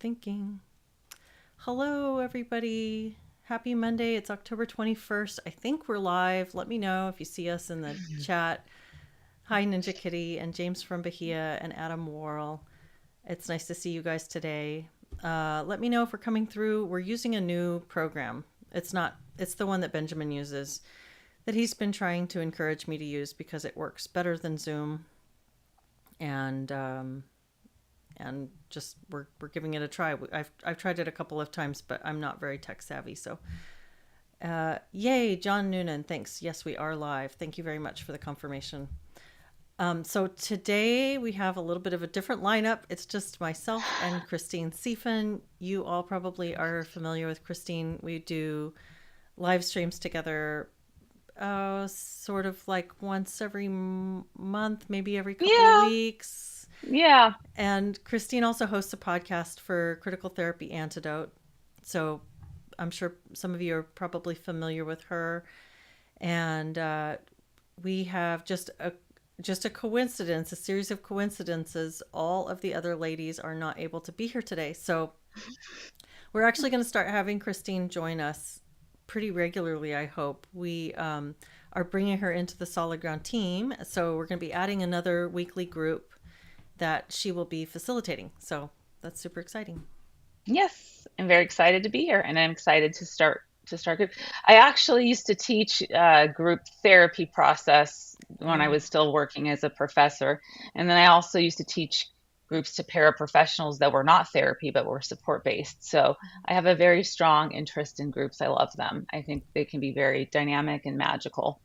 thinking. Hello, everybody. Happy Monday. It's October 21st. I think we're live. Let me know if you see us in the chat. Hi, Ninja Kitty and James from Bahia and Adam Worrell. It's nice to see you guys today. Let me know if we're coming through. We're using a new program. It's the one that Benjamin uses that he's been trying to encourage me to use because it works better than Zoom. And just we're giving it a try. I've tried it a couple of times, but I'm not very tech savvy. So, yay, John Noonan, thanks. Yes, we are live. Thank you very much for the confirmation. So today we have a little bit of a different lineup. It's just myself and Christine Sefein. You all probably are familiar with Christine. We do live streams together, sort of like once every month, maybe every couple of weeks. Yeah. And Christine also hosts a podcast for Critical Therapy Antidote. So I'm sure some of you are probably familiar with her. And we have just a coincidence, a series of coincidences. All of the other ladies are not able to be here today. So we're actually going to start having Christine join us pretty regularly, I hope. We are bringing her into the Solid Ground team. So we're going to be adding another weekly group that she will be facilitating. So that's super exciting. Yes, I'm very excited to be here, and I'm excited to start group. I actually used to teach group therapy process when I was still working as a professor, and then I also used to teach groups to paraprofessionals that were not therapy but were support based. So I have a very strong interest in groups. I love them. I think they can be very dynamic and magical.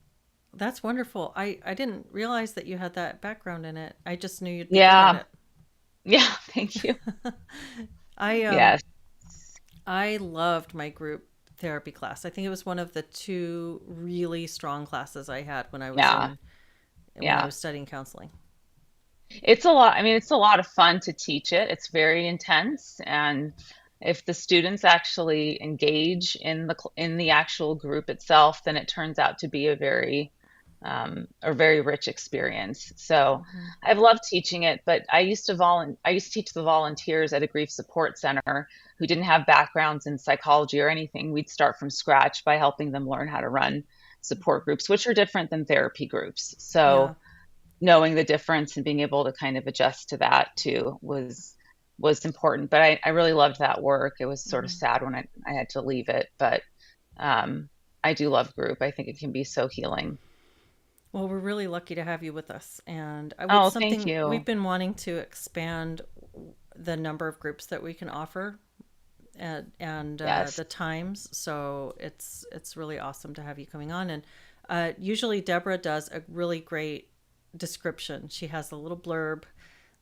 That's wonderful. I didn't realize that you had that background in it. I just knew you'd be good at Yeah, it. yeah. Thank you. I Yes. I loved my group therapy class. I think it was one of the two really strong classes I had when I was Yeah. in when I Yeah. was studying counseling. It's a lot. I mean, it's a lot of fun to teach it. It's very intense, and if the students actually engage in the actual group itself, then it turns out to be a very rich experience. So Hmm. I've loved teaching it, but I used to teach the volunteers at a grief support center who didn't have backgrounds in psychology or anything. We'd start from scratch by helping them learn how to run support groups, which are different than therapy groups. Yeah. So knowing the difference and being able to kind of adjust to that too was important. But I really loved that work. It was sort of Hmm. sad when I had to leave it, but um, I do love group. I think it can be so healing. Well, we're really lucky to have you with us, and it's Oh, thank something we've you. been wanting to expand the number of groups that we can offer and Yes. the times. So it's really awesome to have you coming on. And usually Deborah does a really great description. She has a little blurb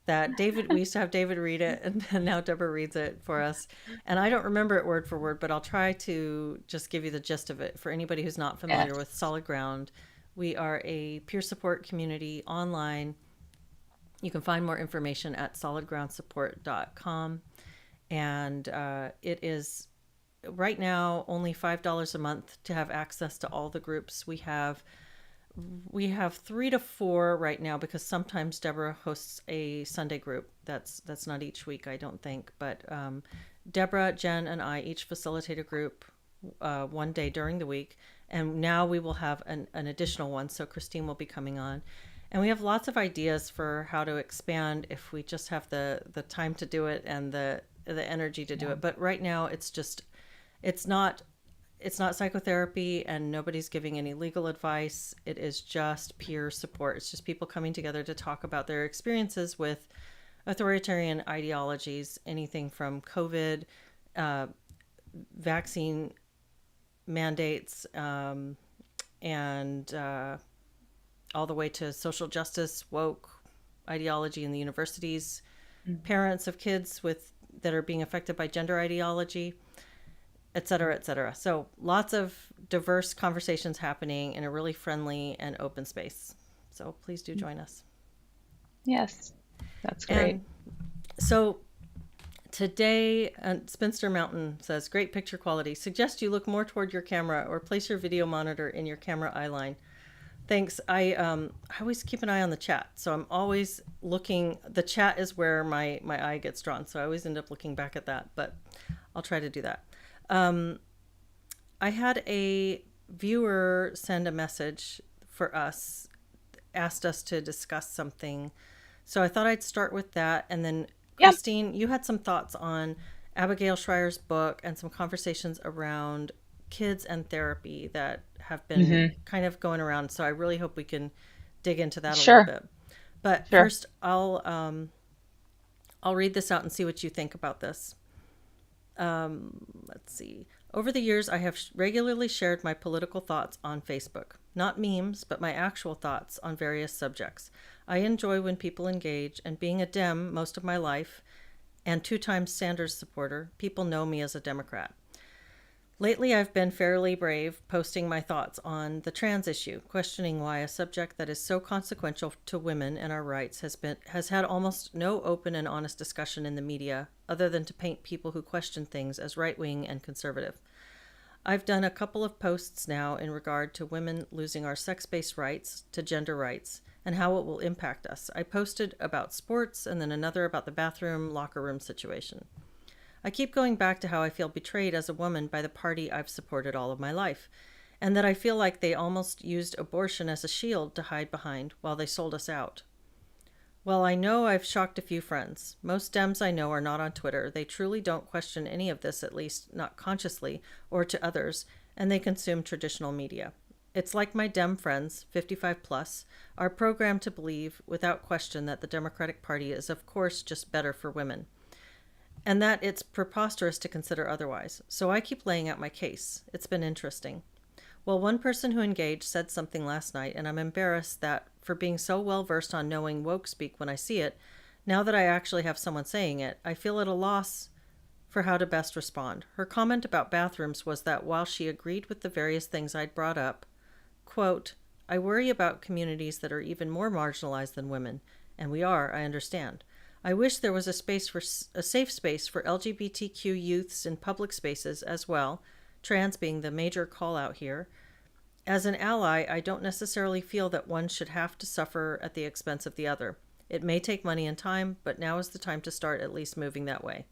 that we used to have David read it, and now Deborah reads it for us. And I don't remember it word for word, but I'll try to just give you the gist of it for anybody who's not familiar Yes. with Solid Ground. We are a peer support community online. You can find more information at solidgroundsupport.com. And it is right now only $5 a month to have access to all the groups. We have 3 to 4 right now because sometimes Deborah hosts a Sunday group. That's not each week, I don't think. But Deborah, Jen, and I each facilitate a group one day during the week, and now we will have an additional one. So Christine will be coming on, and we have lots of ideas for how to expand if we just have the time to do it and the energy to do Yeah. it. But right now, it's not it's not psychotherapy, and nobody's giving any legal advice. It is just peer support. It's just people coming together to talk about their experiences with authoritarian ideologies, anything from COVID, uh, vaccine mandates, and all the way to social justice, woke ideology in the universities, Mhm. parents of kids that are being affected by gender ideology, et cetera, et cetera. So lots of diverse conversations happening in a really friendly and open space. So please do join us. Yes. That's great. And so today, Spinster Mountain says, great picture quality. Suggest you look more toward your camera or place your video monitor in your camera eye line. Thanks. I always keep an eye on the chat, so I'm always looking. The chat is where my eye gets drawn, so I always end up looking back at that. But I'll try to do that. Um, I had a viewer send a message for us, asked us to discuss something. So I thought I'd start with that. And then, Yeah. Christine, you had some thoughts on Abigail Schreier's book and some conversations around kids and therapy that have been Hmm. kind of going around. So I really hope we can dig into that a little Sure. bit. But Sure. first, I'll read this out and see what you think about this. Let's see. Over the years, I have regularly shared my political thoughts on Facebook. Not memes, but my actual thoughts on various subjects. I enjoy when people engage, and being a Dem most of my life, and two-time Sanders supporter, people know me as a Democrat. Lately, I've been fairly brave, posting my thoughts on the trans issue, questioning why a subject that is so consequential to women and our rights has had almost no open and honest discussion in the media, other than to paint people who question things as right-wing and conservative. I've done a couple of posts now in regard to women losing our sex-based rights to gender rights and how it will impact us. I posted about sports and then another about the bathroom locker room situation. I keep going back to how I feel betrayed as a woman by the party I've supported all of my life, and that I feel like they almost used abortion as a shield to hide behind while they sold us out. Well, I know I've shocked a few friends. Most Dems I know are not on Twitter. They truly don't question any of this, at least not consciously or to others, and they consume traditional media. It's like my Dem friends, 55 plus, are programmed to believe without question that the Democratic Party is, of course, just better for women, and that it's preposterous to consider otherwise. So I keep laying out my case. It's been interesting. Well, one person who engaged said something last night, and I'm embarrassed that for being so well versed on knowing woke speak when I see it, now that I actually have someone saying it, I feel at a loss for how to best respond. Her comment about bathrooms was that while she agreed with the various things I'd brought up, quote, I worry about communities that are even more marginalized than women, and we are, I understand. I wish there was a safe space for LGBTQ youths in public spaces as well, trans being the major call out here. As an ally, I don't necessarily feel that one should have to suffer at the expense of the other. It may take money and time, but now is the time to start at least moving that way.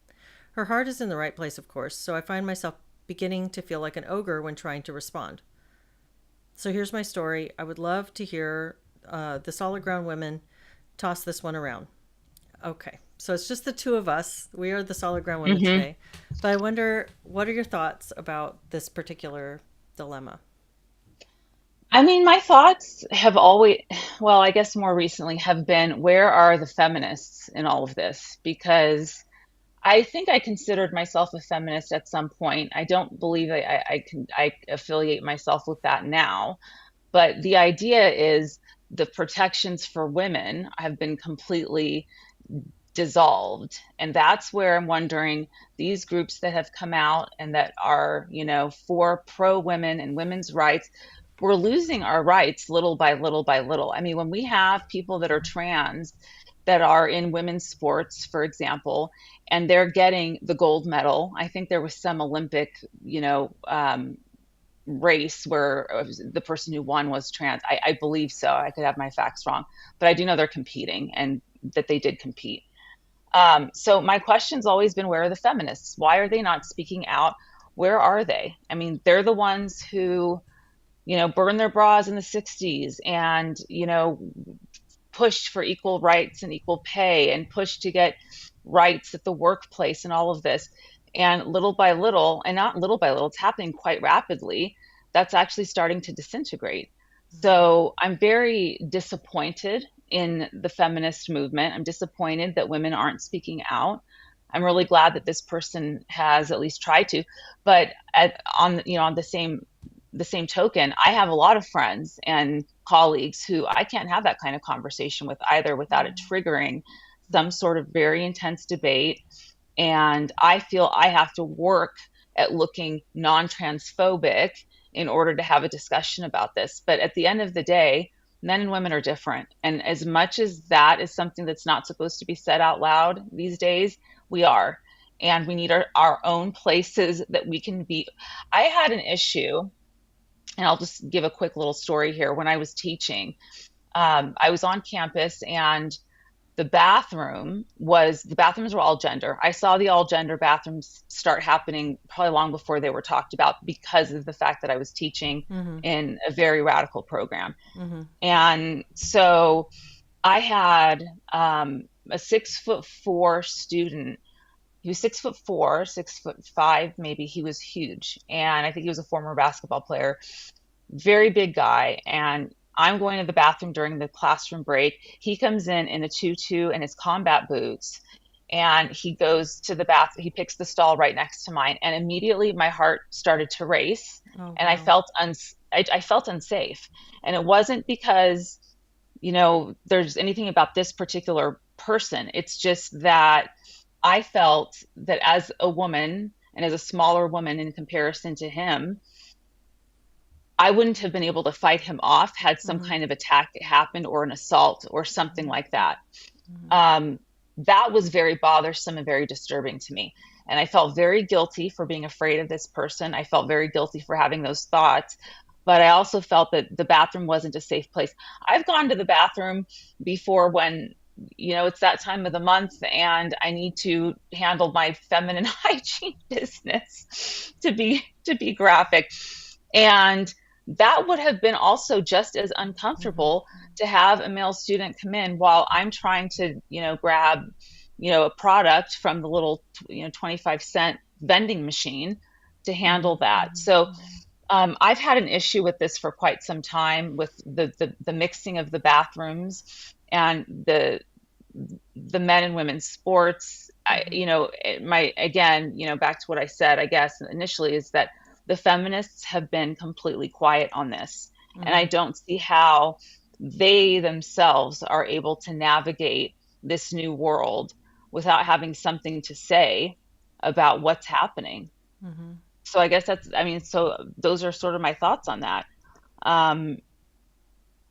Her heart is in the right place, of course, so I find myself beginning to feel like an ogre when trying to respond. So here's my story. I would love to hear the solid ground women toss this one around. Okay, so it's just the two of us. We are the solid ground women Hmm. today. But I wonder, what are your thoughts about this particular dilemma? I mean, my thoughts have always, well, I guess more recently have been, where are the feminists in all of this? Because I think I considered myself a feminist at some point. I don't believe I affiliate myself with that now. But the idea is the protections for women have been completely dissolved. And that's where I'm wondering, these groups that have come out and that are, for pro women and women's rights, we're losing our rights little by little by little. I mean, when we have people that are trans that are in women's sports, for example, and they're getting the gold medal. I think there was some Olympic, race where the person who won was trans. I believe so. I could have my facts wrong, but I do know they're competing and that they did compete. So my question's always been, where are the feminists? Why are they not speaking out? Where are they? I mean, they're the ones who, burned their bras in the 60s and, pushed for equal rights and equal pay and pushed to get rights at the workplace and all of this. And little by little, and not little by little, it's happening quite rapidly, that's actually starting to disintegrate. So I'm very disappointed in the feminist movement. I'm disappointed that women aren't speaking out. I'm really glad that this person has at least tried to, but on the same token, I have a lot of friends and colleagues who I can't have that kind of conversation with either without it triggering some sort of very intense debate. And I feel I have to work at looking non transphobic in order to have a discussion about this. But at the end of the day, men and women are different. And as much as that is something that's not supposed to be said out loud these days, we are. And we need our own places that we can be. I had an issue And I'll just give a quick little story here. When I was teaching, I was on campus, and the bathrooms were all gender. I saw the all gender bathrooms start happening probably long before they were talked about, because of the fact that I was teaching Mm-hmm. in a very radical program. Mm-hmm. And so I had a 6'4" student. He was 6'4", 6'5", maybe. He was huge. And I think he was a former basketball player, very big guy. And I'm going to the bathroom during the classroom break. He comes in a tutu and his combat boots, and he goes to the bath. He picks the stall right next to mine, and immediately my heart started to race, Oh, and wow. I felt unsafe. And it wasn't because, there's anything about this particular person. It's just that I felt that as a woman, and as a smaller woman in comparison to him, I wouldn't have been able to fight him off had some Mm-hmm. kind of attack happened, or an assault or something Mm-hmm. like that. Mm-hmm. Um, that was very bothersome and very disturbing to me. And I felt very guilty for being afraid of this person. I felt very guilty for having those thoughts. But I also felt that the bathroom wasn't a safe place. I've gone to the bathroom before when, it's that time of the month and I need to handle my feminine hygiene business, to be graphic. And that would have been also just as Mm-hmm. uncomfortable, to have a male student come in while I'm trying to, grab, a product from the little, 25-cent vending machine, to Mm-hmm. handle that. So Mm-hmm. I've had an issue with this for quite some time, with the mixing of the bathrooms and the men and women's sports. Mm-hmm. Again, back to what I said, I guess, initially, is that the feminists have been completely quiet on this. And Mm-hmm. I don't see how they themselves are able to navigate this new world without having something to say about what's happening. Mm-hmm. So I guess so those are sort of my thoughts on that. Um,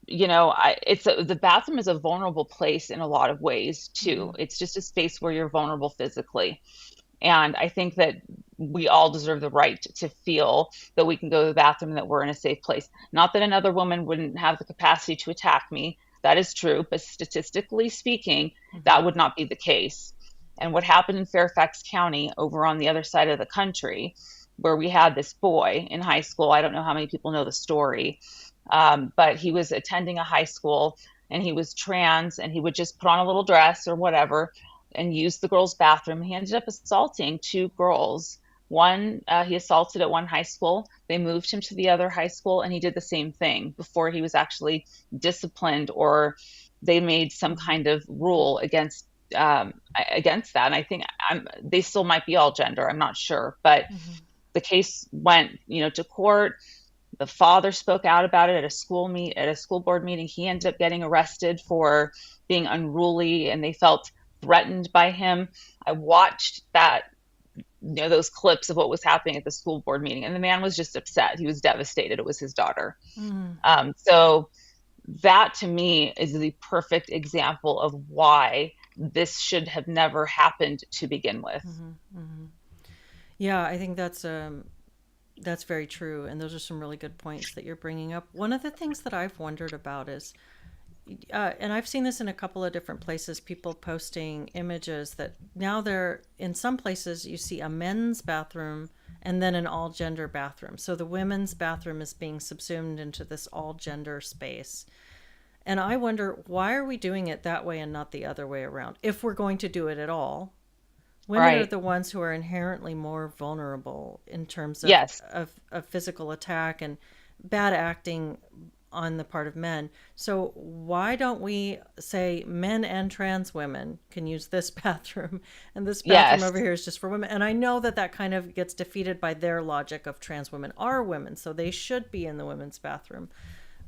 the bathroom is a vulnerable place in a lot of ways Mm-hmm. too. It's just a space where you're vulnerable physically. And I think that we all deserve the right to feel that we can go to the bathroom and that we're in a safe place. Not that another woman wouldn't have the capacity to attack me. That is true. But statistically speaking, Mm-hmm. that would not be the case. And what happened in Fairfax County, over on the other side of the country, where we had this boy in high school, I don't know how many people know the story, but he was attending a high school, and he was trans, and he would just put on a little dress or whatever and use the girls' bathroom. He ended up assaulting two girls. One, he assaulted at one high school. They moved him to the other high school, and he did the same thing before he was actually disciplined, or they made some Mm-hmm. kind of rule against that. And I think they still might be all gender. I'm not sure, but Mm-hmm. the case went, to court. The father spoke out about it at a school board meeting. He ended up getting arrested for being unruly, and they felt threatened by him. I watched those clips of what was happening at the school board meeting, and the man was just upset. He was devastated. It was his daughter. Mm-hmm. So that to me is the perfect example of why this should have never happened to begin with. Mm-hmm. Mm-hmm. Yeah, I think that's very true, and those are some really good points that you're bringing up. One of the things that I've wondered about is, and I've seen this in a couple of different places, people posting images that now they're in some places you see a men's bathroom and then an all gender bathroom. So the women's bathroom is being subsumed into this all gender space. And I wonder, why are we doing it that way and not the other way around? If we're going to do it at all, women are Right. the ones who are inherently more vulnerable in terms Yes. of physical attack and bad acting on the part of men. So why don't we say men and trans women can use this bathroom, and this bathroom Yes. over here is just for women? And I know that that kind of gets defeated by their logic of trans women are women, so they should be in the women's bathroom.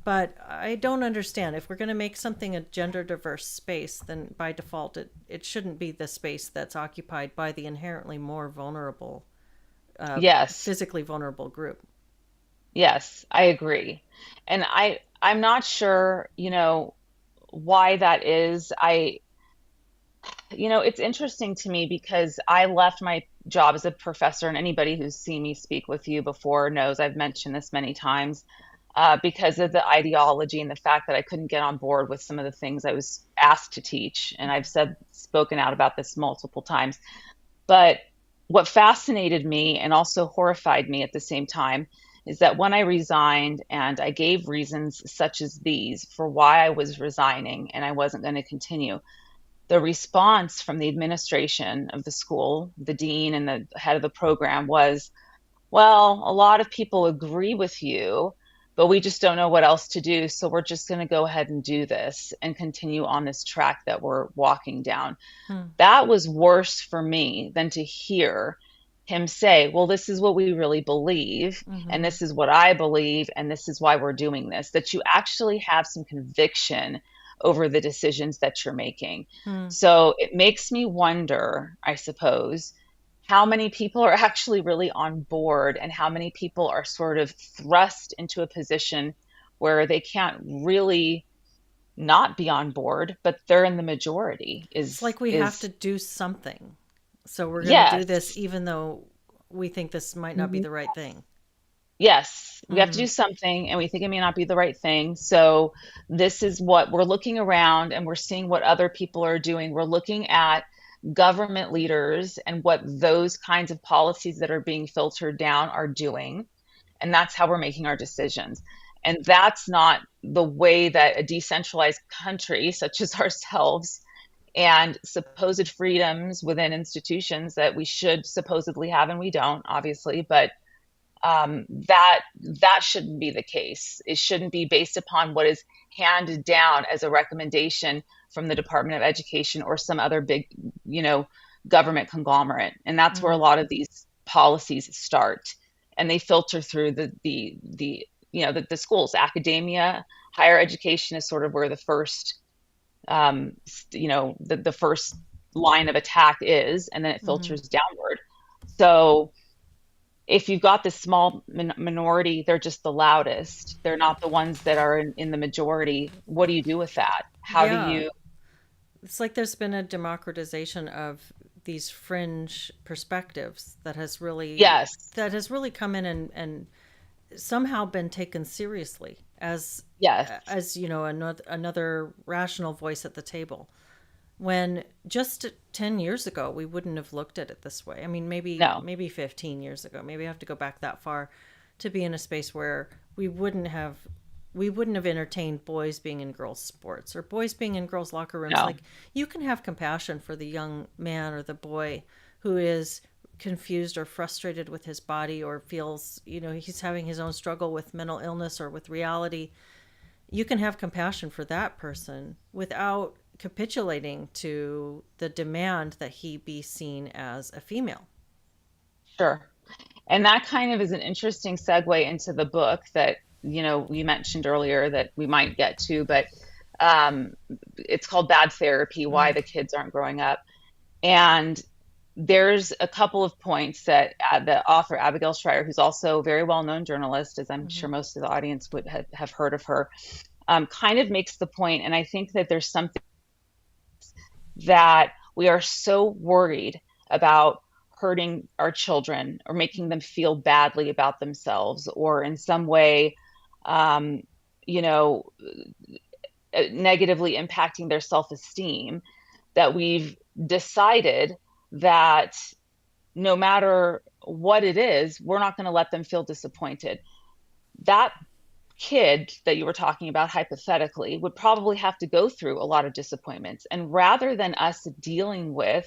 But I don't understand. If we're going to make something a gender diverse space, then by default, it shouldn't be the space that's occupied by the inherently more vulnerable, Yes. physically vulnerable group. Yes, I agree. And I'm not sure, why that is. It's interesting to me because I left my job as a professor, and anybody who's seen me speak with you before knows I've mentioned this many times. because of the ideology and the fact that I couldn't get on board with some of the things I was asked to teach. And I've spoken out about this multiple times. But what fascinated me and also horrified me at the same time is that when I resigned and I gave reasons such as these for why I was resigning and I wasn't going to continue, the response from the administration of the school, the dean and the head of the program was, well, a lot of people agree with you, but we just don't know what else to do. So we're just going to go ahead and do this and continue on this track that we're walking down. Hmm. That was worse for me than to hear him say, well, this is what we really believe, and Mm-hmm. this is what I believe, and this is why we're doing this. That you actually have some conviction over the decisions that you're making. Hmm. So it makes me wonder, I suppose, how many people are actually really on board and how many people are sort of thrust into a position where they can't really not be on board, but they're in the majority It's like we have to is do something. So we're going to do this yes. even though we think this might not be the right thing. Yes, we have to Mm-hmm. do something, and we think it may not be the right thing. So, this is what we're looking around and we're seeing what other people are doing. We're looking at government leaders and what those kinds of policies that are being filtered down are doing. And that's how we're making our decisions. And that's not the way that a decentralized country such as ourselves and supposed freedoms within institutions that we should supposedly have, and we don't, obviously, but that shouldn't be the case. It shouldn't be based upon what is handed down as a recommendation from the Department of Education or some other big, you know, government conglomerate. And that's where a Mm-hmm. lot of these policies start, and they filter through the the schools, academia, higher education is sort of where the first the first line of attack is, and then it Mm-hmm. filters downward. So if you've got this small minority, they're just the loudest. They're not the ones that are in the majority. What do you do with that? How do Yeah. you? It's like there's been a democratization of these fringe perspectives Yes, that has really come in and somehow been taken seriously yes, as you know another rational voice at the table. When just 10 years ago we wouldn't have looked at it this way. I mean, no, maybe 15 years ago, maybe I have to go back that far to be in a space where we wouldn't have entertained boys being in girls sports or boys being in girls locker rooms. no, Like, you can have compassion for the young man or the boy who is confused or frustrated with his body or feels, he's having his own struggle with mental illness or with reality. You can have compassion for that person without capitulating to the demand that he be seen as a female. sure. And that kind of is an interesting segue into the book that, we mentioned earlier that we might get to, but um, it's called Bad Therapy, Why Mm. the Kids Aren't Growing Up. And there's a couple of points that the author, Abigail Schreier, who's also a very well-known journalist, as I'm Mm-hmm. sure most of the audience would have heard of her, kind of makes the point. And I think that there's something that we are so worried about hurting our children or making them feel badly about themselves or in some way, um, you know, negatively impacting their self-esteem, that we've decided that no matter what it is, we're not going to let them feel disappointed. That kid that you were talking about hypothetically would probably have to go through a lot of disappointments. And rather than us dealing with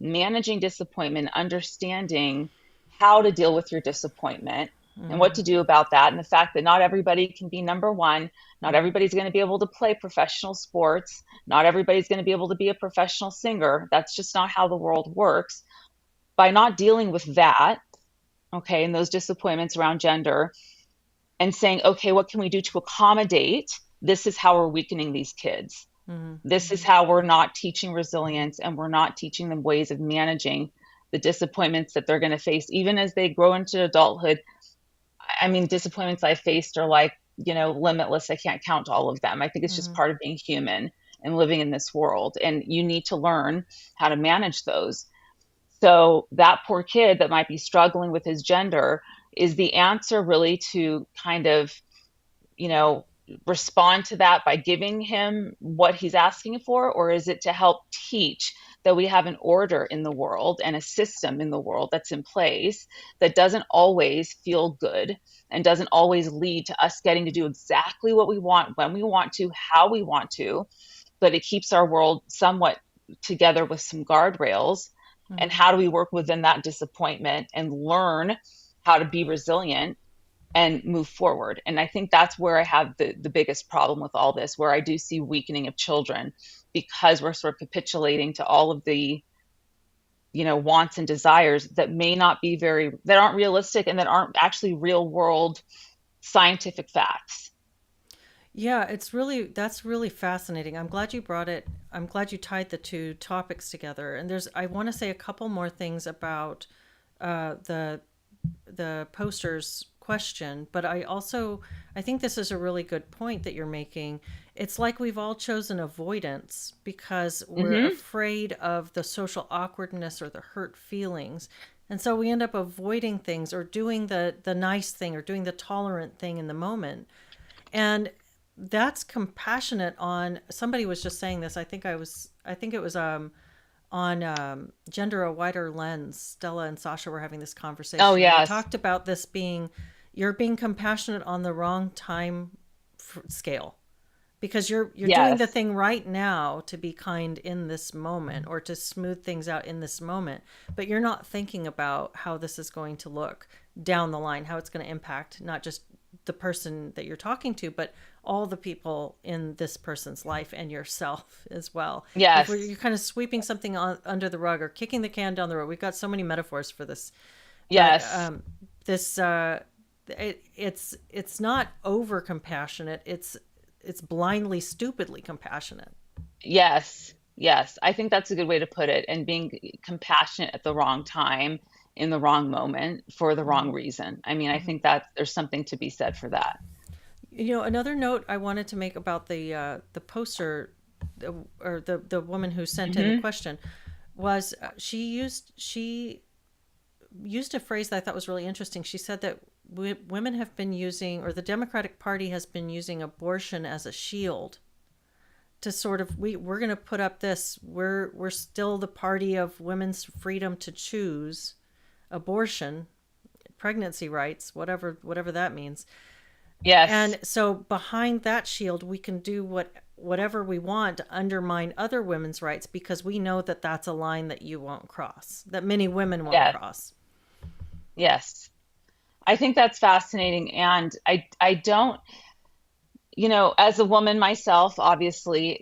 managing disappointment, understanding how to deal with your disappointment and what Mm-hmm. to do about that, and the fact that not everybody can be number one, not everybody's going to be able to play professional sports, not everybody's going to be able to be a professional singer. That's just not how the world works. By not dealing with that, okay, and those disappointments around gender, and saying, okay, what can we do to accommodate? This is how we're weakening these kids. Mm-hmm. This is how we're not teaching resilience and we're not teaching them ways of managing the disappointments that they're going to face, even as they grow into adulthood. I mean, disappointments I faced are like, limitless. I can't count all of them. I think it's just Mm-hmm. part of being human and living in this world. And you need to learn how to manage those. So that poor kid that might be struggling with his gender, is the answer really to kind of, you know, respond to that by giving him what he's asking for? Or is it to help teach that we have an order in the world and a system in the world that's in place that doesn't always feel good and doesn't always lead to us getting to do exactly what we want, when we want to, how we want to, but it keeps our world somewhat together with some guardrails? And Mhm. how do we work within that disappointment and learn how to be resilient and move forward? And I think that's where I have the biggest problem with all this, where I do see weakening of children because we're sort of capitulating to all of the, wants and desires that may not be that aren't realistic and that aren't actually real world scientific facts. Yeah, that's really fascinating. I'm glad you brought it. I'm glad you tied the two topics together. And I want to say a couple more things about the poster's question, but I think this is a really good point that you're making. It's like we've all chosen avoidance because we're Hmm. afraid of the social awkwardness or the hurt feelings. And so we end up avoiding things or doing the nice thing or doing the tolerant thing in the moment. And that's compassionate on somebody was just saying this. I think it was on Gender a Wider Lens. Stella and Sasha were having this Oh, conversation, and they yes. talked about this being you're being compassionate on the wrong time scale because you're doing the Yes. thing right now to be kind in this moment or to smooth things out in this moment, but you're not thinking about how this is going to look down the line, how it's going to impact not just the person that you're talking to, but all the people in this person's life and yourself as well. You're Yes. kind of sweeping something under the rug or kicking the can down the road. We've got so many metaphors for this, but Yes. this it's not over compassionate. It's blindly, stupidly compassionate. Yes, yes. I think that's a good way to put it. And being compassionate at the wrong time, in the wrong moment, for the wrong Mm-hmm. reason. I mean, I Mm-hmm. think that there's something to be said for that. Another note I wanted to make about the poster, or the woman who sent in the Hmm. question, was she used a phrase that I thought was really interesting. She said that women have been using, or the Democratic Party has been using abortion as a shield to sort of we're going to put up this we're still the party of women's freedom to choose abortion, pregnancy rights, whatever that means. Yes, And so behind that shield, we can do whatever we want to undermine other women's rights because we know that that's a line that you won't cross, that many women won't yes, cross. yes. I think that's fascinating. And I don't, as a woman myself, obviously,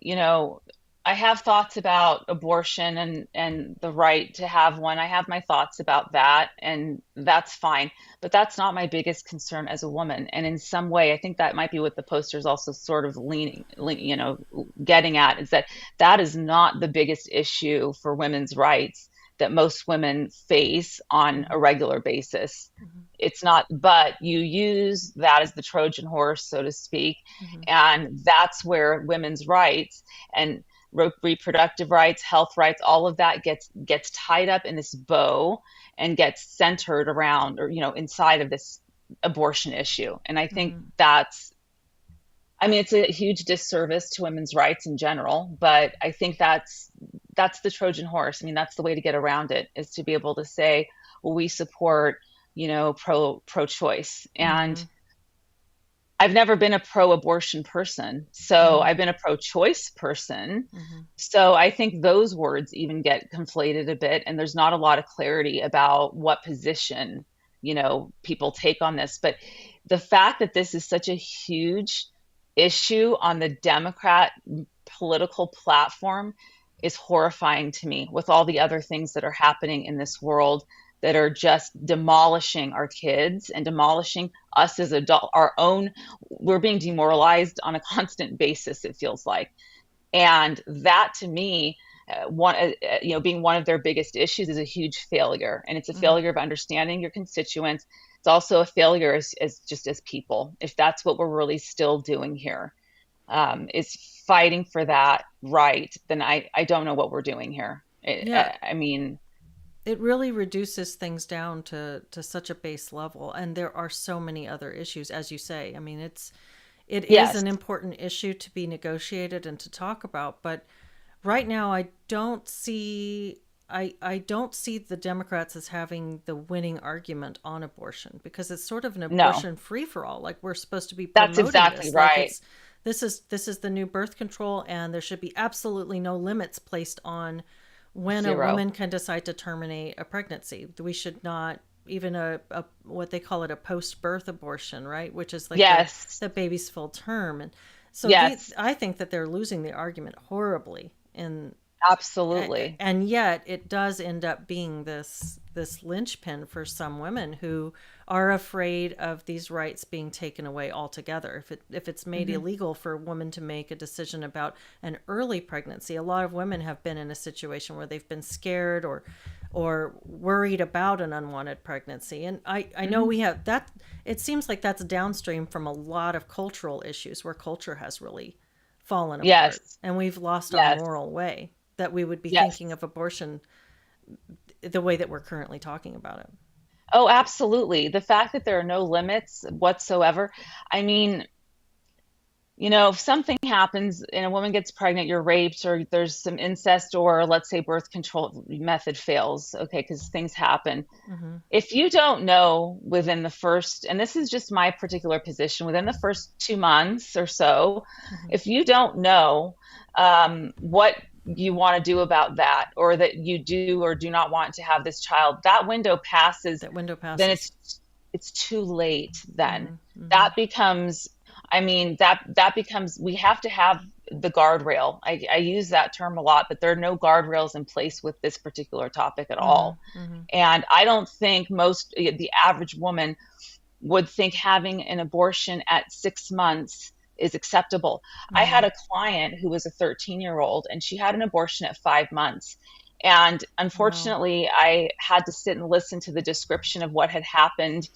I have thoughts about abortion and the right to have one. I have my thoughts about that, and that's fine. But that's not my biggest concern as a woman. And in some way, I think that might be what the poster is also sort of getting at, is that that is not the biggest issue for women's rights that most women face on a Mm-hmm. regular basis. Mm-hmm. It's not, but you use that as the Trojan horse, so to speak, Mm-hmm. and that's where women's rights and reproductive rights, health rights, all of that gets tied up in this bow and gets centered around, or inside of this abortion issue. And I think Mm-hmm. it's a huge disservice to women's rights in general, but I think that's the Trojan horse. I mean, that's the way to get around it, is to be able to say, well, we support, pro choice. And Mm-hmm. I've never been a pro-abortion person, so Mm-hmm. I've been a pro-choice person. Mm-hmm. So I think those words even get conflated a bit, and there's not a lot of clarity about what position, people take on this. But the fact that this is such a huge issue on the Democrat political platform is horrifying to me, with all the other things that are happening in this world that are just demolishing our kids and demolishing us as adult, our own. We're being demoralized on a constant basis, it feels like. And that, to me, being one of their biggest issues, is a huge failure. And it's a Mm-hmm. failure of understanding your constituents. It's also a failure as just as people, if that's what we're really still doing here, is fighting for that right. Then I don't know what we're doing here. Yeah, I mean, it really reduces things down to such a base level, and there are so many other issues, as you say. I mean, it is Yes. an important issue to be negotiated and to talk about. But right now, I don't see the Democrats as having the winning argument on abortion, because it's sort of an No, abortion free for all. Like, we're supposed to be that's promoting exactly this. Like, right. it's this is the new birth control, and there should be absolutely no limits placed on when a Zero. woman can decide to terminate a pregnancy. We should not even a what they call it, a post-birth abortion, right? Which is like Yes. the baby's full term. And so Yes. I think that they're losing the argument horribly. Absolutely. And yet it does end up being this linchpin for some women who are afraid of these rights being taken away altogether. If it's made Hmm. illegal for a woman to make a decision about an early pregnancy, a lot of women have been in a situation where they've been scared or worried about an unwanted pregnancy. And I know Hmm. we have that. It seems like that's downstream from a lot of cultural issues where culture has really fallen apart, Yes. and we've lost our Yes. moral way that we would be thinking Yes. of abortion the way that we're currently talking about it. Oh, absolutely. The fact that there are no limits whatsoever. I mean, if something happens and a woman gets pregnant, you're raped, or there's some incest, or let's say birth control method fails, okay, because things happen. Mm-hmm. If you don't know within the first, and this is just my particular position, within the first 2 months or so, Mm-hmm. if you don't know what you want to do about that, or that you do or do not want to have this child, that window passes, That window then passes. it's too late then. Mm-hmm. Mm-hmm. That becomes, I mean, that becomes, we have to have the guardrail. I use that term a lot, but there are no guardrails in place with this particular topic at Mm-hmm. all. Mm-hmm. And I don't think the average woman would think having an abortion at 6 months is acceptable. I Mm-hmm. had a client who was a 13-year-old, and she had an abortion at 5 months. And Wow. unfortunately, I had to sit and listen to the description of what had happened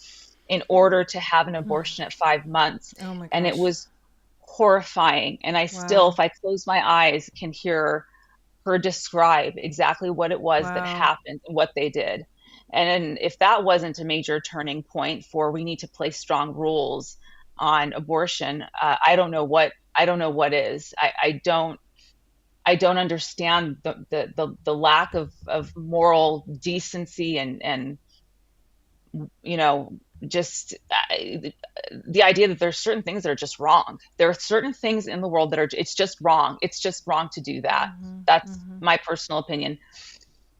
in order to have an abortion at 5 months. Oh my And it gosh. was horrifying. And I still, Wow. if I close my eyes, can hear her describe exactly what it was that Wow. happened and what they did. And if that wasn't a major turning point for we need to place strong rules on abortion, I don't know what is. I don't understand the lack of moral decency and you know just the idea that there's certain things that are just wrong. There are certain things in the world that are, it's just wrong. It's just wrong to do that. Mm-hmm. That's Mm-hmm. my personal opinion.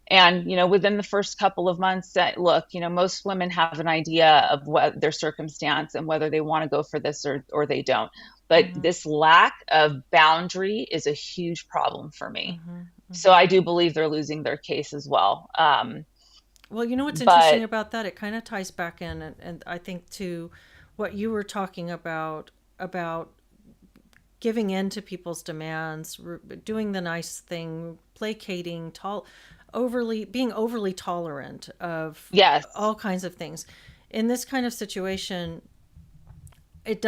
And within the first couple of months, look, most women have an idea of what their circumstance and whether they want to go for this or they don't. But Mm-hmm. this lack of boundary is a huge problem for me. Mm-hmm. So Mm-hmm. I do believe they're losing their case as well. Well, you know what's interesting But about that? It kind of ties back in, and I think to what you were talking about giving in to people's demands, doing the nice thing, placating, being overly tolerant of yes, all kinds of things. In this kind of situation, it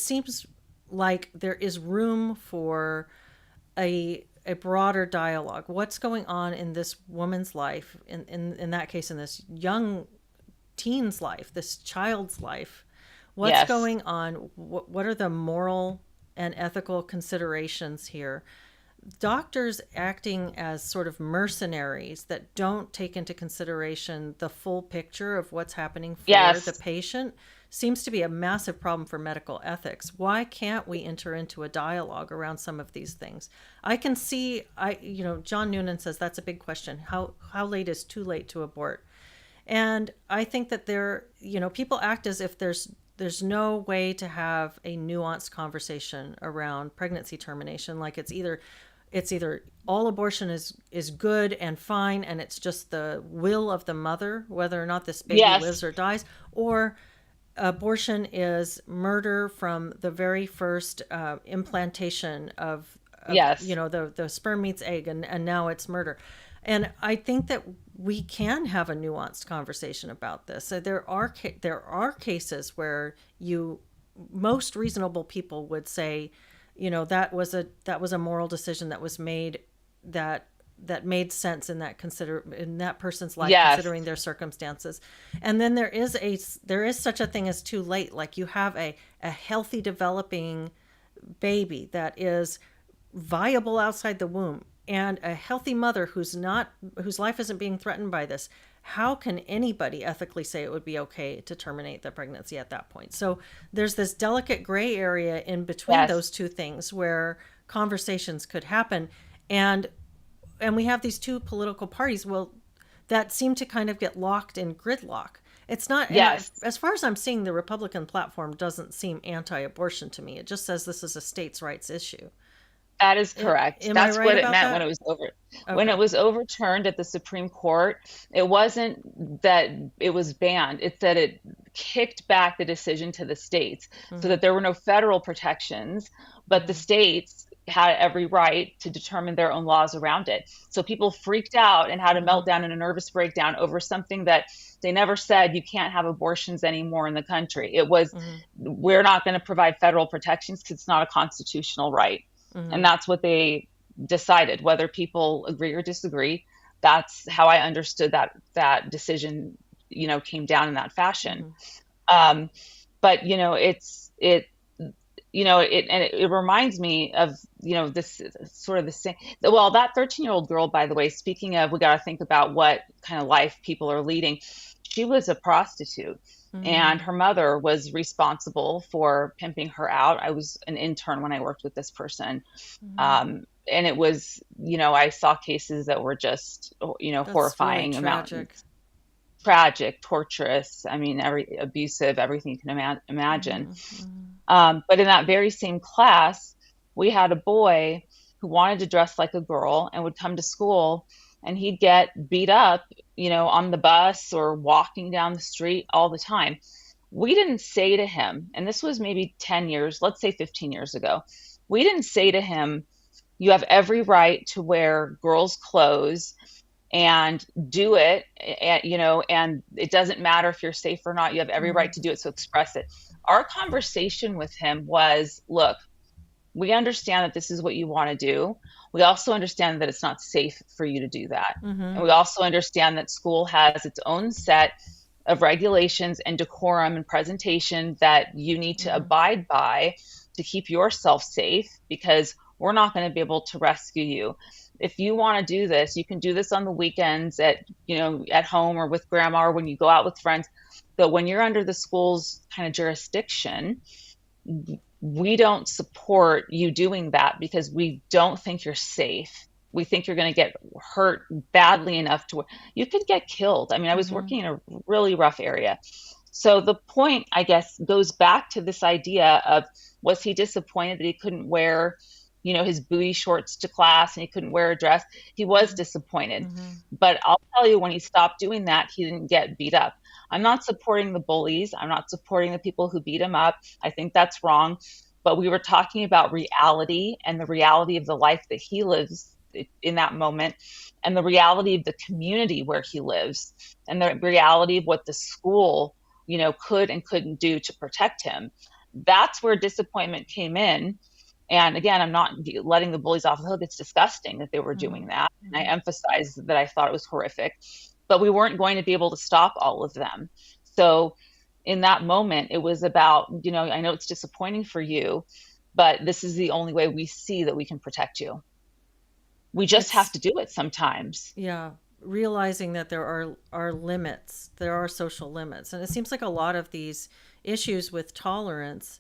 seems like there is room for a broader dialogue. What's going on in this woman's life, in that case, in this young teen's life, this child's life? What's yes, going on? What are the moral and ethical considerations here? Doctors acting as sort of mercenaries that don't take into consideration the full picture of what's happening for the yes. patient seems to be a massive problem for medical ethics. Why can't we enter into a dialogue around some of these things? I can see, John Noonan says that's a big question. How late is too late to abort? And I think that people act as if there's no way to have a nuanced conversation around pregnancy termination. Like it's either all abortion is good and fine, and it's just the will of the mother whether or not this baby lives Yes, or dies, or abortion is murder from the very first implantation of yes, the sperm meets egg, and now it's murder. And I think that we can have a nuanced conversation about this. So there are cases where most reasonable people would say, that was a moral decision that was made that that made sense in that person's life, Yes. considering their circumstances. And then there is such a thing as too late. Like, you have a healthy developing baby that is viable outside the womb, and a healthy mother whose life isn't being threatened by this. How can anybody ethically say it would be okay to terminate the pregnancy at that point? So there's this delicate gray area in between Yes. those two things where conversations could happen. And we have these two political parties, well, that seem to kind of get locked in gridlock. It's not, Yes. as far as I'm seeing, the Republican platform doesn't seem anti-abortion to me. It just says this is a states' rights issue. That is correct. Am I That's right what it about meant when that? when Okay. it was overturned at the Supreme Court. It wasn't that it was banned. It's that it kicked back the decision to the states so Hmm. that there were no federal protections, but the Hmm. states had every right to determine their own laws around it. So people freaked out and had a Hmm. meltdown and a nervous breakdown over something that they never said you can't have abortions anymore in the country. It was, Hmm. we're not going to provide federal protections because it's not a constitutional right. And Hmm. that's what they decided, whether people agree or disagree. That's how I understood that decision, came down in that fashion. Hmm. Um, but it reminds me of, this sort of the same. Well, that 13-year-old girl, by the way, speaking of, we got to think about what kind of life people are leading. She was a prostitute, and Hmm. her mother was responsible for pimping her out. I was an intern when I worked with this person. Hmm. And it was, I saw cases that were just, That's really horrifying, tragic. tragic, torturous. I mean, every abusive, everything you can imagine. Hmm. Hmm. But in that very same class, we had a boy who wanted to dress like a girl and would come to school, and he'd get beat up, on the bus or walking down the street all the time. We didn't say to him, and this was maybe 10 years, let's say 15 years ago, we didn't say to him, you have every right to wear girls' clothes and do it, and it doesn't matter if you're safe or not. You have every right Hmm. to do it, so express it. Our conversation with him was, look, we understand that this is what you want to do. We also understand that it's not safe for you to do that. Hmm. And we also understand that school has its own set of regulations and decorum and presentation that you need to Hmm. abide by to keep yourself safe, because we're not going to be able to rescue you. If you want to do this, you can do this on the weekends at home or with grandma or when you go out with friends. But when you're under the school's kind of jurisdiction, we don't support you doing that because we don't think you're safe. We think you're going to get hurt badly enough to where you could get killed. I mean, I was Hmm. working in a really rough area. So the point, I guess, goes back to this idea of, was he disappointed that he couldn't wear, his booty shorts to class and he couldn't wear a dress? He was disappointed. Hmm. But I'll tell you, when he stopped doing that, he didn't get beat up. I'm not supporting the bullies. I'm not supporting the people who beat him up. I think that's wrong. But we were talking about reality and the reality of the life that he lives in that moment, and the reality of the community where he lives, and the reality of what the school, could and couldn't do to protect him. That's where disappointment came in. And again, I'm not letting the bullies off the hook. It's disgusting that they were doing Hmm. that. And I Hmm. emphasized that I thought it was horrific, but we weren't going to be able to stop all of them. So in that moment, it was about, I know it's disappointing for you, but this is the only way we see that we can protect you. We just have It's to do it sometimes. Yeah, realizing that there are limits, there are social limits, and it seems like a lot of these issues with tolerance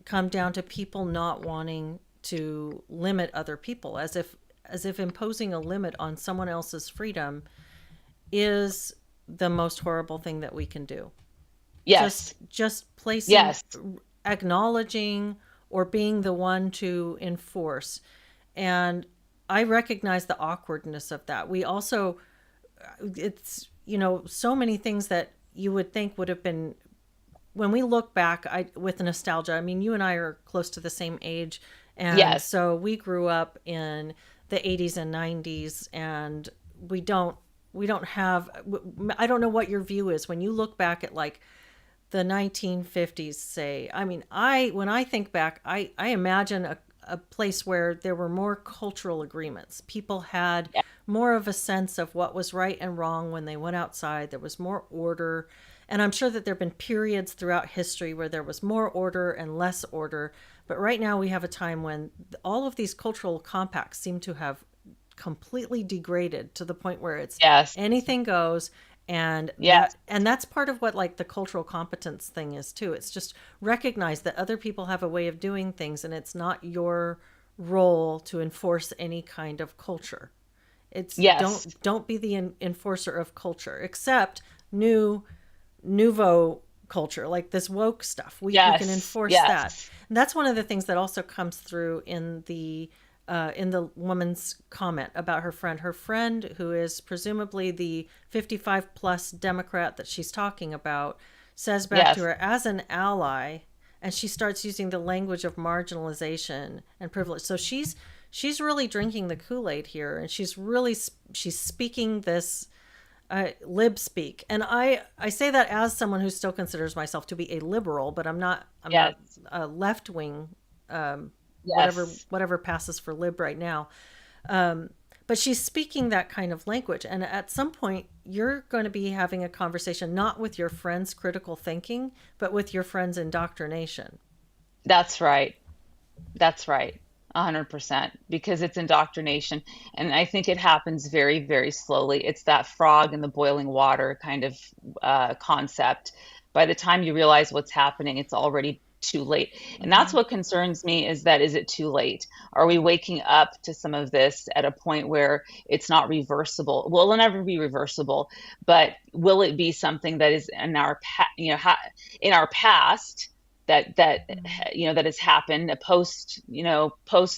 come down to people not wanting to limit other people, as if imposing a limit on someone else's freedom is the most horrible thing that we can do. just Yes. just placing, Yes. acknowledging, or being the one to enforce. And I recognize the awkwardness of that. We also, it's, so many things that you would think would have been, when we look back, with nostalgia, I mean, you and I are close to the same age, and Yes. so we grew up in the 80s and 90s, and we don't have, I don't know what your view is when you look back at, like, the 1950s, say. I mean, when I think back, I imagine a place where there were more cultural agreements. People had more of a sense of what was right and wrong when they went outside. There was more order. And I'm sure that there have been periods throughout history where there was more order and less order. But right now we have a time when all of these cultural compacts seem to have completely degraded to the point where it's Yes. anything goes. And Yes. that's part of what like the cultural competence thing is too. It's just recognize that other people have a way of doing things, and it's not your role to enforce any kind of culture. It's Yes. don't be the enforcer of culture, except nouveau culture, like this woke stuff. We can Yes. enforce that. Yes. And that's one of the things that also comes through in the woman's comment about her friend. Her friend, who is presumably the 55 plus Democrat that she's talking about, says back to Yes. her, as an ally, and she starts using the language of marginalization and privilege. So she's really drinking the Kool-Aid here, and she's speaking this lib speak. And I say that as someone who still considers myself to be a liberal, but I'm not Yes. a left wing, Yes. whatever passes for lib right now. But she's speaking that kind of language, and at some point you're going to be having a conversation not with your friend's critical thinking, but with your friend's indoctrination. That's right. That's right. 100%, because it's indoctrination. And I think it happens very, very slowly. It's that frog in the boiling water kind of concept. By the time you realize what's happening, it's already too late. And that's Mm-hmm. what concerns me, is that, is it too late? Are we waking up to some of this at a point where it's not reversible? Well, it'll never be reversible, but will it be something that is in our in our past, that that has happened, a post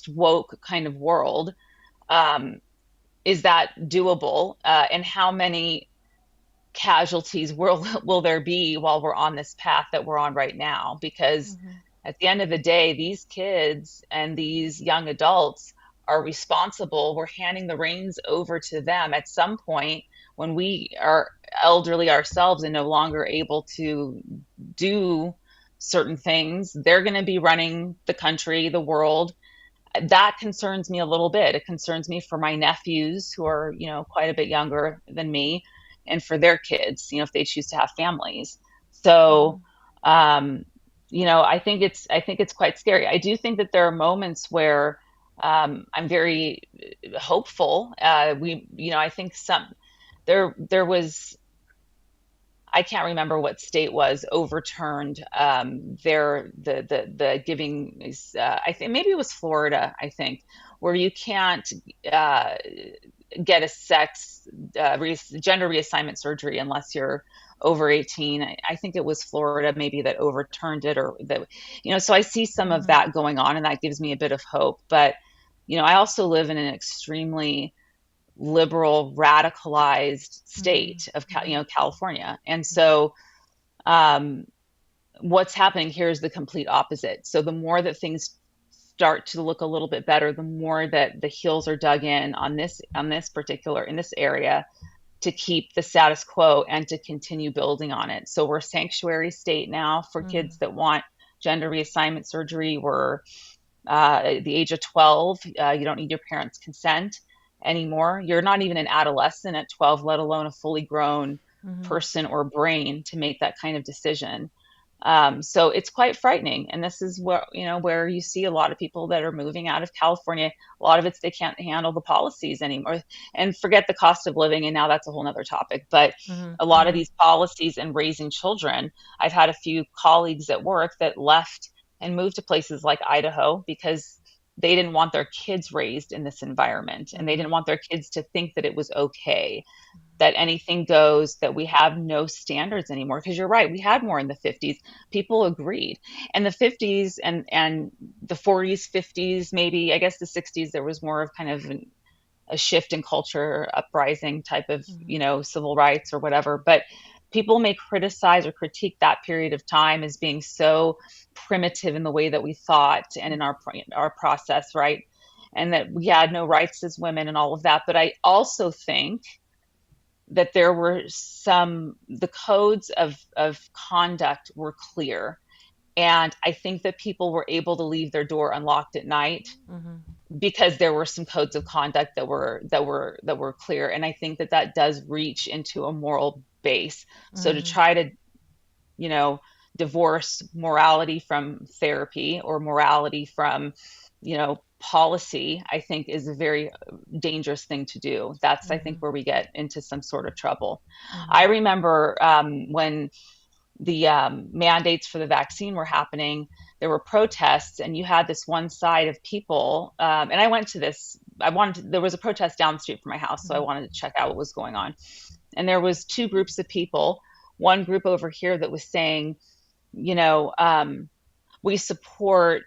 woke kind of world? um is that doable? And how many casualties will there be while we're on this path that we're on right now? Because Mm-hmm. at the end of the day, these kids and these young adults are responsible. We're handing the reins over to them at some point when we are elderly ourselves and no longer able to do certain things. They're going to be running the country, the world. That concerns me a little bit. It concerns me for my nephews, who are, quite a bit younger than me, and for their kids, if they choose to have families. Mm-hmm. So, um, I think it's quite scary. I do think that there are moments where I'm very hopeful. I think there was, I can't remember what state was overturned. The giving is, I think maybe it was Florida, I think, where you can't uh, get a gender reassignment surgery unless you're over 18. I think it was Florida maybe that overturned it, or that, so I see some of Mm-hmm. that going on, and that gives me a bit of hope. But, I also live in an extremely liberal, radicalized state of Mm-hmm. California, and so um, what's happening here is the complete opposite. So the more that things start to look a little bit better, the more that the heels are dug in on this particular in this area, to keep the status quo and to continue building on it. So we're a sanctuary state now for Mm-hmm. kids that want gender reassignment surgery. We're at the age of 12, you don't need your parents' consent anymore. You're not even an adolescent at 12, let alone a fully grown Mm-hmm. person or brain to make that kind of decision. So it's quite frightening. And this is where you see a lot of people that are moving out of California. A lot of it's they can't handle the policies anymore, and forget the cost of living. And now that's a whole nother topic. But Mm-hmm. a lot of Mm-hmm. these policies and raising children, I've had a few colleagues at work that left and moved to places like Idaho because they didn't want their kids raised in this environment, and they Mm-hmm. didn't want their kids to think that it was okay, that anything goes, that we have no standards anymore. Because you're right, we had more in the 50s. People agreed. And the 50s and the 40s, 50s, maybe, I guess the 60s, there was more of kind of a shift in culture, uprising type of, Mm-hmm. civil rights or whatever. But people may criticize or critique that period of time as being so primitive in the way that we thought and in our process, right? And that we had no rights as women and all of that. But I also think that there were the codes of conduct were clear. And I think that people were able to leave their door unlocked at night, Mm-hmm. because there were some codes of conduct that were clear. And I think that that does reach into a moral base. So to Mm-hmm. try to, you know, divorce morality from therapy or morality from, policy, I think is a very dangerous thing to do. That's, I think, Mm-hmm. where we get into some sort of trouble. I Mm-hmm. remember when the mandates for the vaccine were happening, there were protests, and you had this one side of people. And I went to this. There was a protest down the street from my house, so I wanted to check out what was going on. And there was two groups of people. One group over here that was saying, you know, we support,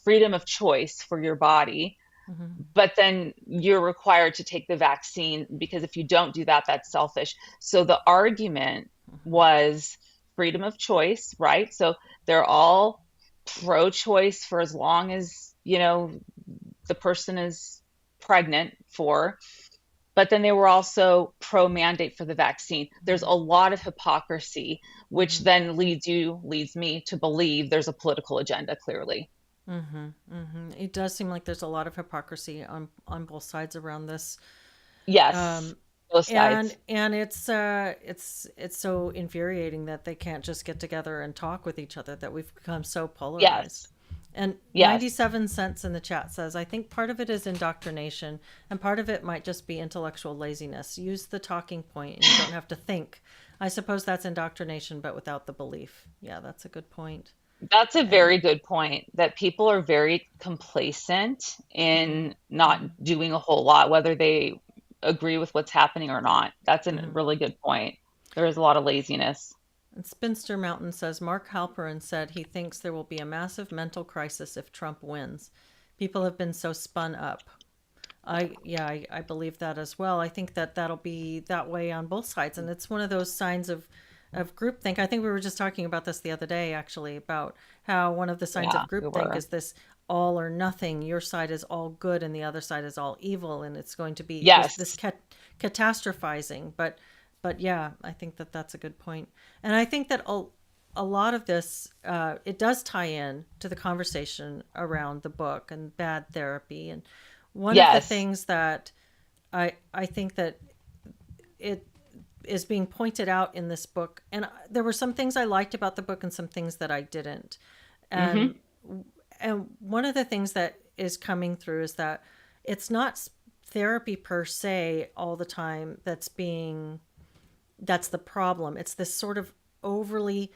freedom of choice for your body, Mm-hmm. but then you're required to take the vaccine because if you don't do that, that's selfish. So the argument was freedom of choice, right? So they're all pro-choice for as long as, the person is pregnant for, but then they were also pro mandate for the vaccine. There's a lot of hypocrisy, which Mm-hmm. then leads me to believe there's a political agenda, clearly. Mm-hmm. Mm-hmm. It does seem like there's a lot of hypocrisy on both sides around this. Yes, Um, both and sides. it's so infuriating that they can't just get together and talk with each other, that we've become so polarized. Yes, And yes, 97 cents in the chat says, I think part of it is indoctrination and part of it might just be intellectual laziness. Use the talking point and you don't have to think. I suppose that's indoctrination, but without the belief. Yeah, that's a good point. that's a And very good point that people are very complacent mm-hmm, in not mm-hmm, doing a whole lot, whether they agree with what's happening or not. That's a mm-hmm. really good point. There is a lot of laziness. And Spinster Mountain says Mark Halperin said he thinks there will be a massive mental crisis if Trump wins. People have been so spun up. I believe that as well. I think that that'll be that way on both sides, and it's one of those signs of groupthink. I think we were just talking about this the other day, actually, about how one of the signs Yeah, of we groupthink were. is this all or nothing. Your side is all good, and the other side is all evil, and it's going to be this Yes, catastrophizing. But yeah, I think that that's a good point, and I think that a lot of this it does tie in to the conversation around the book and bad therapy. And one of the yes, things that I think that it is being pointed out in this book, and there were some things I liked about the book and some things that I didn't. hmm, And and one of the things that is coming through is that it's not therapy per se all the time that's the problem. It's this sort of overly,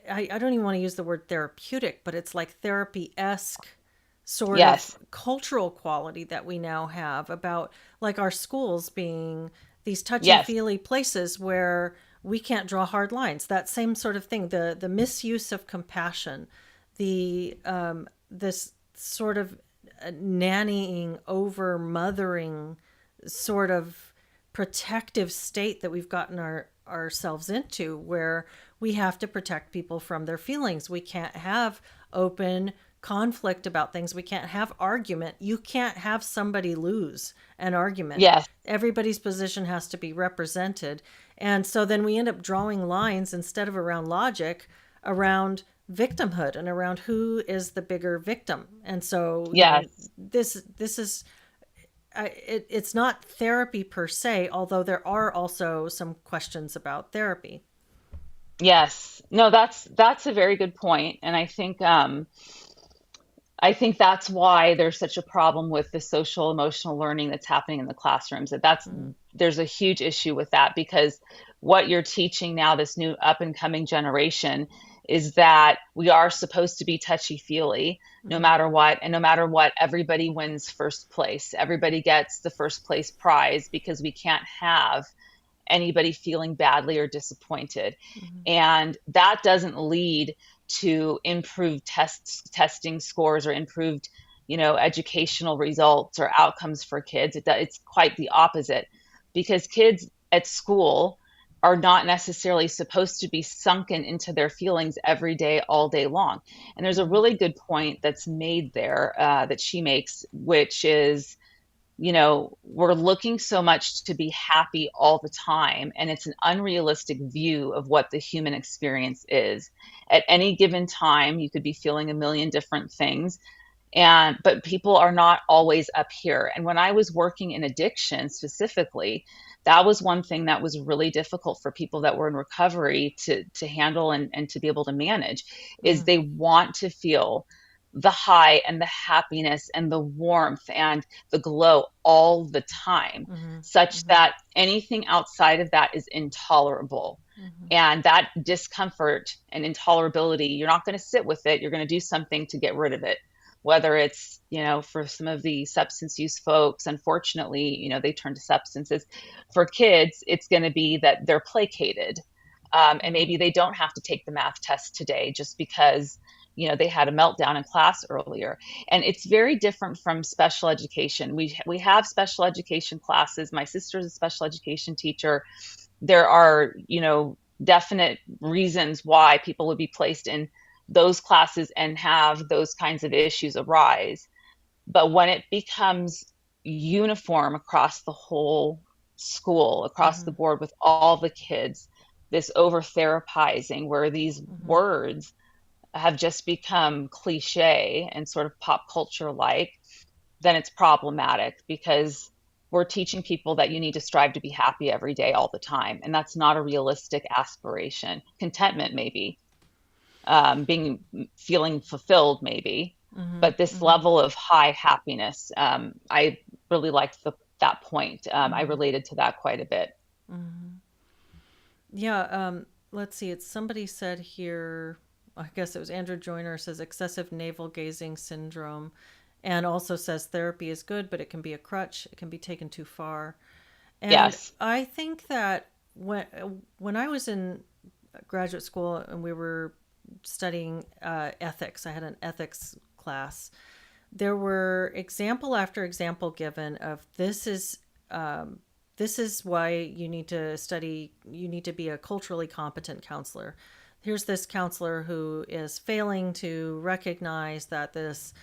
I don't even want to use the word therapeutic, but it's like therapy-esque sort of yes, cultural quality that we now have about, like, our schools being these yes, touchy-feely places where we can't draw hard lines. That same sort of thing, the misuse of compassion, the this sort of nannying, over mothering sort of protective state that we've gotten ourselves into, where we have to protect people from their feelings. We can't have open conflict about things. We can't have argument. You can't have somebody lose an argument. yes, Everybody's position has to be represented. And so then we end up drawing lines, instead of around logic, around victimhood and around who is the bigger victim. And so, yes, this is it's not therapy per se, although there are also some questions about therapy. yes. No, that's a very good point, and I think that's why there's such a problem with the social emotional learning that's happening in the classrooms. Mm, There's a huge issue with that because what you're teaching now, this new up and coming generation, is that we are supposed to be touchy feely no mm-hmm, matter what, and no matter what, everybody wins first place. Everybody gets the first place prize because we can't have anybody feeling badly or disappointed. mm-hmm, And that doesn't lead to improved testing scores or improved, educational results or outcomes for kids. It's quite the opposite because kids at school are not necessarily supposed to be sunken into their feelings every day, all day long. And there's a mm-hmm, really good point that's made there that she makes, which is we're looking so much to be happy all the time, and it's an unrealistic view of what the human experience is. At any given time, you could be feeling a million different things, and but people are not always up here. And when I was working in addiction specifically, that was one thing that was really difficult for people that were in recovery to handle and to be able to manage, is Mm, they want to feel the high and the happiness and the warmth and the glow all the time, mm-hmm, such mm-hmm, that anything outside of that is intolerable. mm-hmm, And that discomfort and intolerability, you're not going to sit with it. You're going to do something to get rid of it. Whether it's, for some of the substance use folks, unfortunately, they turn to substances. For kids, it's going to be that they're placated. And mm-hmm. maybe they don't have to take the math test today just because they had a meltdown in class earlier. And it's very different from special education. We have special education classes. My sister's a special education teacher. There are definite reasons why people would be placed in those classes and have those kinds of issues arise. But when it becomes uniform across the whole school, across Mm-hmm. the board with all the kids, this over therapizing where these Mm-hmm. words have just become cliche and sort of pop culture like, then it's problematic, because we're teaching people that you need to strive to be happy every day all the time. And that's not a realistic aspiration. Contentment, maybe, being feeling fulfilled, maybe. Mm-hmm. But this Mm-hmm. level of high happiness, I really liked that point. I Mm-hmm. related to that quite a bit. Mm-hmm. Yeah, let's see. It's somebody said here, I guess it was Andrew Joyner, says excessive navel gazing syndrome, and also says therapy is good, but it can be a crutch. It can be taken too far. And Yes. I think that when I was in graduate school and we were studying ethics, I had an ethics class. There were example after example given of this is why you need to study, you need to be a culturally competent counselor. Here's this counselor who is failing to recognize that this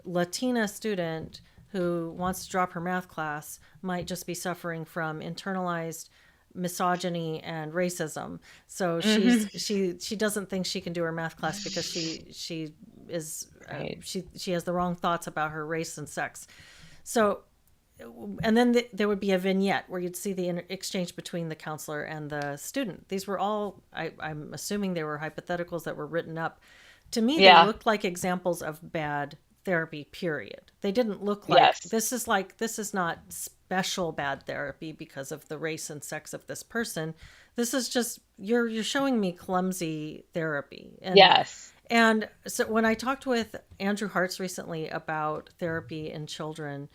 Latina student who wants to drop her math class might just be suffering from internalized misogyny and racism. So Hmm. she doesn't think she can do her math class because she is Right. she has the wrong thoughts about her race and sex. So and then there would be a vignette where you'd see the exchange between the counselor and the student. These were all, I'm assuming they were hypotheticals that were written up. To me, they Yeah. looked like examples of bad therapy, period. They didn't look Yes. like, this is not special bad therapy because of the race and sex of this person. This is just, you're showing me clumsy therapy. Yes. And so when I talked with Andrew Hartz recently about therapy in children,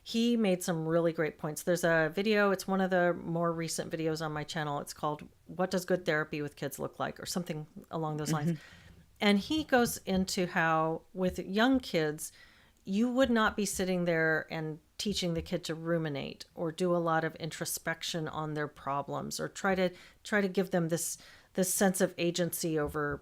he made some really great points. There's a video, it's one of the more recent videos on my channel. It's called What Does Good Therapy with Kids Look Like, or something along those lines. Hmm. And he goes into how with young kids, you would not be sitting there and teaching the kid to ruminate or do a lot of introspection on their problems or try to give them this sense of agency over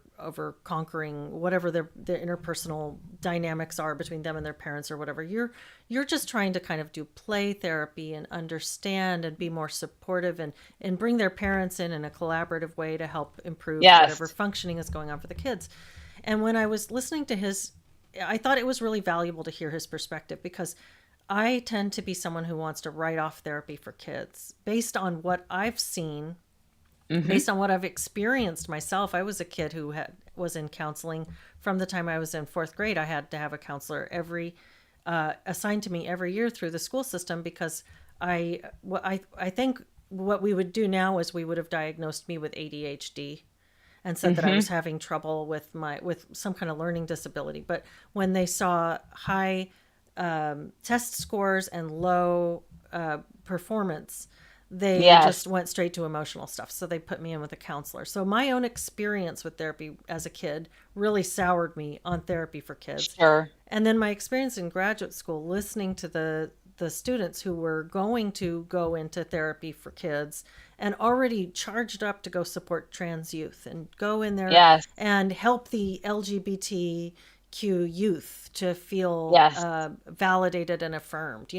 conquering whatever their interpersonal dynamics are between them and their parents or whatever. You're just trying to kind of do play therapy and understand and be more supportive and bring their parents in a collaborative way to help improve whatever Yes. functioning is going on for the kids. And when I was listening to his, I thought it was really valuable to hear his perspective, because I tend to be someone who wants to write off therapy for kids based on what I've seen, Hmm. based on what I've experienced myself. I was a kid who was in counseling from the time I was in fourth grade. I had to have a counselor assigned to me every year through the school system, because I think what we would do now is we would have diagnosed me with ADHD and said that I Hmm. was having trouble with some kind of learning disability. But when they saw high test scores and low performance, they just Yes. went straight to emotional stuff. So they put me in with a counselor. So my own experience with therapy as a kid really soured me on therapy for kids. Sure. And then my experience in graduate school, listening to the students who were going to go into therapy for kids and already charged up to go support trans youth and go in there Yes. and help the LGBT youth to feel Yes, validated and affirmed,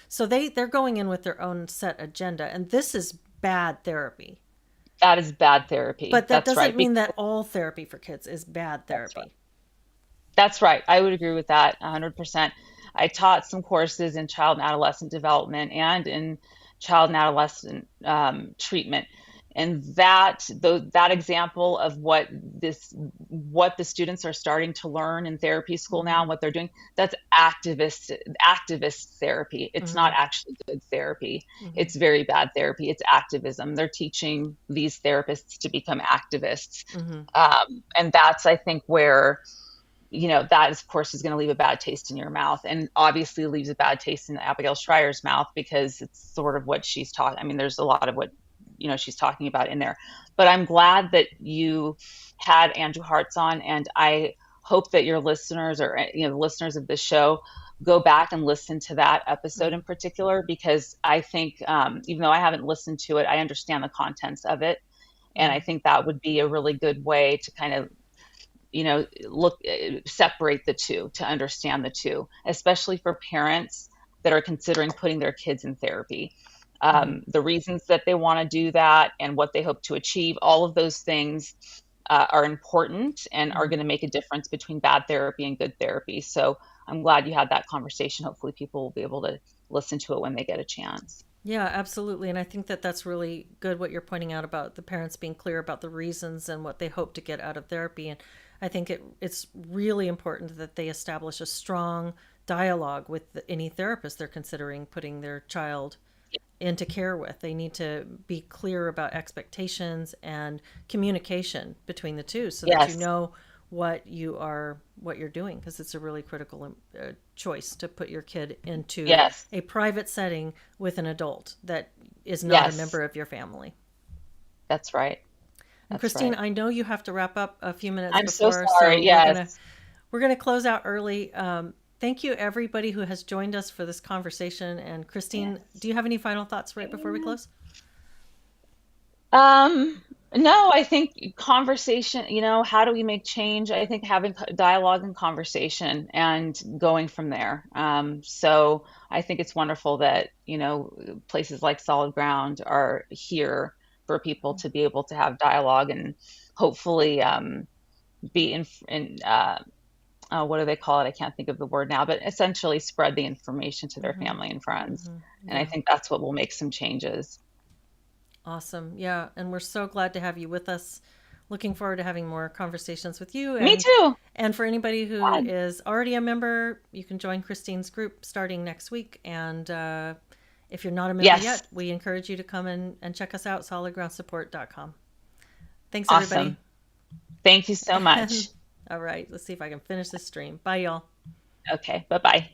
so they're going in with their own set agenda, and this is bad therapy. that is bad therapy. But that That's doesn't right. mean that all therapy for kids is bad That's right. therapy. That's right. I would agree with that 100%. I taught some courses in child and adolescent development and in child and adolescent treatment. And that example of what the students are starting to learn in therapy school now Mm-hmm. and what they're doing, that's activist therapy. It's Mm-hmm. not actually good therapy. Mm-hmm. It's very bad therapy. It's activism. They're teaching these therapists to become activists. Mm-hmm. And that's, I think, where that of course is going to leave a bad taste in your mouth, and obviously leaves a bad taste in Abigail Schreier's mouth, because it's sort of what she's taught. I mean, there's a lot of what she's talking about in there. But I'm glad that you had Andrew Hartz on, and I hope that your listeners, or the listeners of this show, go back and listen to that episode in particular, because I think, even though I haven't listened to it, I understand the contents of it, and Mm-hmm. I think that would be a really good way to kind of look separate the two, to understand the two, especially for parents that are considering putting their kids in therapy. Mm-hmm. The reasons that they want to do that and what they hope to achieve, all of those things are important and are Mm-hmm. going to make a difference between bad therapy and good therapy. So I'm glad you had that conversation. Hopefully people will be able to listen to it when they get a chance. Yeah, absolutely. And I think that that's really good what you're pointing out about the parents being clear about the reasons and what they hope to get out of therapy. And I think it's really important that they establish a strong dialogue with any therapist they're considering putting their child into care with. They need to be clear about expectations and communication between the two, so that you Yes, know what you're doing, because it's a really critical choice to put your kid into yes, a private setting with an adult that is not a yes, member of your family. that's right. And That's Christine, right. I know you have to wrap up a few minutes I'm so before, sorry. so Yes. we're gonna close out early. Thank you everybody who has joined us for this conversation. And Christine, do Yes. you have any final thoughts right before we Yeah. close? Um, no, I think conversation, how do we make change? I think having dialogue and conversation and going from there. So I think it's wonderful that, places like Solid Ground are here for people to be able to have dialogue and hopefully be what do they call it? I can't think of the word now, but essentially spread the information to their Mm-hmm. family and friends. Mm-hmm. And I Yeah. think that's what will make some changes. Awesome. Yeah. And we're so glad to have you with us. Looking forward to having more conversations with you. Me And too. for anybody who Fun. is already a member, you can join Christine's group starting next week. And if you're not a member Yes. yet, we encourage you to come and check us out, solidgroundsupport.com. Thanks, everybody. Awesome. Thank you so much. All right. Let's see if I can finish this stream. Bye, y'all. Okay. Bye bye.